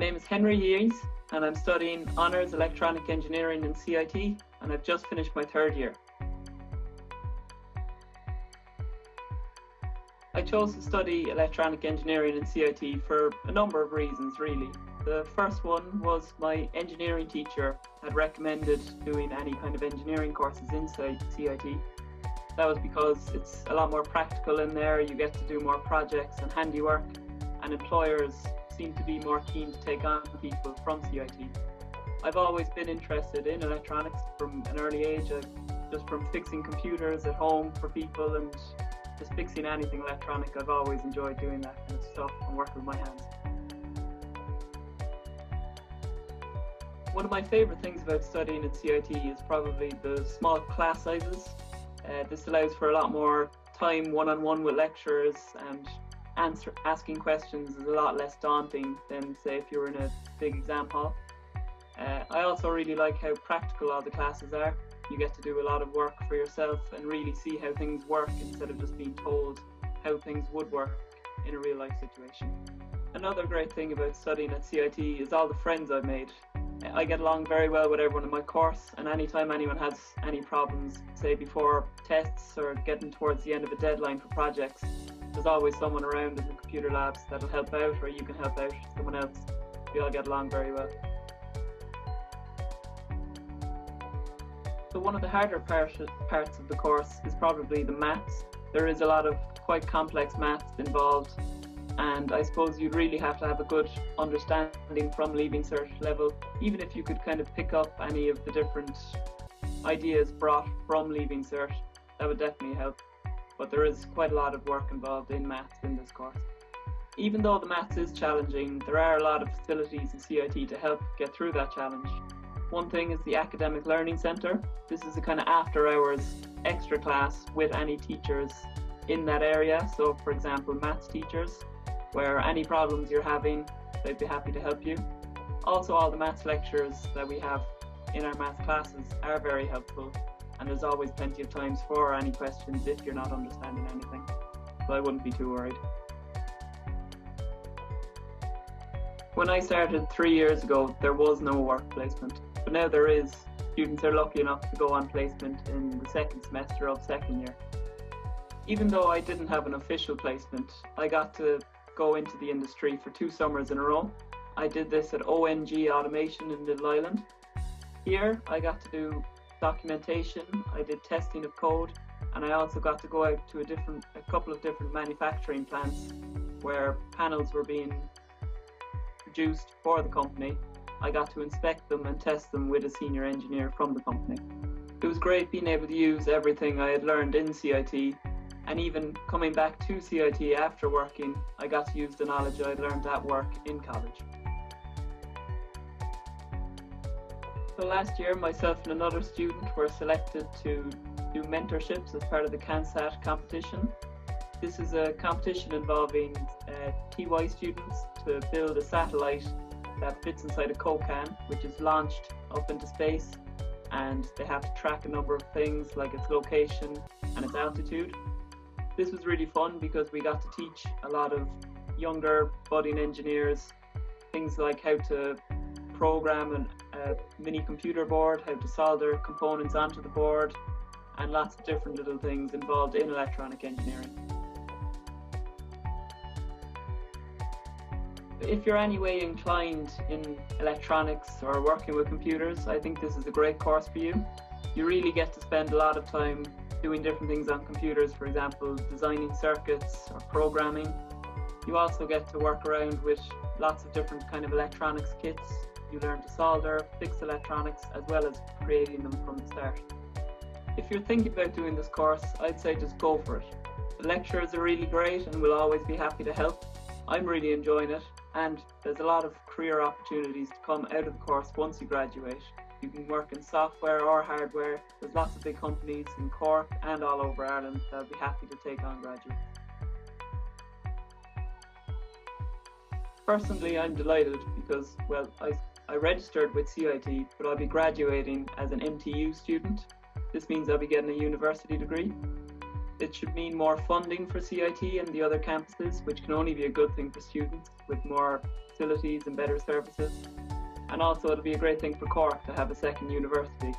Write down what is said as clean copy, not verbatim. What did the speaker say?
My name is Heas and I'm studying Honours Electronic Engineering in CIT and I've just finished my third year. I chose to study electronic engineering in CIT for a number of reasons really. The first one was my engineering teacher had recommended doing any kind of engineering courses inside CIT. That was because it's a lot more practical in there, you get to do more projects and handiwork, and employers seem to be more keen to take on people from CIT. I've always been interested in electronics from an early age, just from fixing computers at home for people and just fixing anything electronic. I've always enjoyed doing that kind of stuff and working with my hands. One of my favourite things about studying at CIT is probably the small class sizes. This allows for a lot more time one-on-one with lecturers, and asking questions is a lot less daunting than, say, if you were in a big exam hall. I also really like how practical all the classes are. You get to do a lot of work for yourself and really see how things work instead of just being told how things would work in a real life situation. Another great thing about studying at CIT is all the friends I've made. I get along very well with everyone in my course, and anytime anyone has any problems, say before tests or getting towards the end of a deadline for projects, there's always someone around in the computer labs that'll help out, or you can help out someone else. We all get along very well. So one of the harder parts of the course is probably the maths. There is a lot of quite complex maths involved, and I suppose you'd really have to have a good understanding from Leaving Cert level. Even if you could kind of pick up any of the different ideas brought from Leaving Cert, that would definitely help. But there is quite a lot of work involved in maths in this course. Even though the maths is challenging, there are a lot of facilities in CIT to help get through that challenge. One thing is the Academic Learning Centre. This is a kind of after hours extra class with any teachers in that area. So for example, maths teachers, where any problems you're having, they'd be happy to help you. Also, all the maths lectures that we have in our maths classes are very helpful, and there's always plenty of times for any questions if you're not understanding anything. So I wouldn't be too worried. When I started 3 years ago, there was no work placement, but now there is. Students are lucky enough to go on placement in the second semester of second year. Even though I didn't have an official placement, I got to go into the industry for 2 summers in a row. I did this at ONG Automation in Little Island. Here I got to do documentation, I did testing of code, and I also got to go out to a couple of different manufacturing plants where panels were being produced for the company. I got to inspect them and test them with a senior engineer from the company. It was great being able to use everything I had learned in CIT, and even coming back to CIT after working, I got to use the knowledge I'd learned at work in college. So last year, myself and another student were selected to do mentorships as part of the CANSAT competition. This is a competition involving TY students to build a satellite that fits inside a Coke can, which is launched up into space, and they have to track a number of things like its location and its altitude. This was really fun because we got to teach a lot of younger budding engineers things like how to program a mini computer board, how to solder components onto the board, and lots of different little things involved in electronic engineering. If you're anyway inclined in electronics or working with computers, I think this is a great course for you. You really get to spend a lot of time doing different things on computers, for example, designing circuits or programming. You also get to work around with lots of different kind of electronics kits. You learn to solder, fix electronics, as well as creating them from the start. If you're thinking about doing this course, I'd say just go for it. The lecturers are really great and will always be happy to help. I'm really enjoying it, and there's a lot of career opportunities to come out of the course once you graduate. You can work in software or hardware. There's lots of big companies in Cork and all over Ireland that'll be happy to take on graduates. Personally, I'm delighted because, well, I registered with CIT, but I'll be graduating as an MTU student. This means I'll be getting a university degree. it should mean more funding for CIT and the other campuses, which can only be a good thing for students with more facilities and better services. And also it'll be a great thing for Cork to have a second university.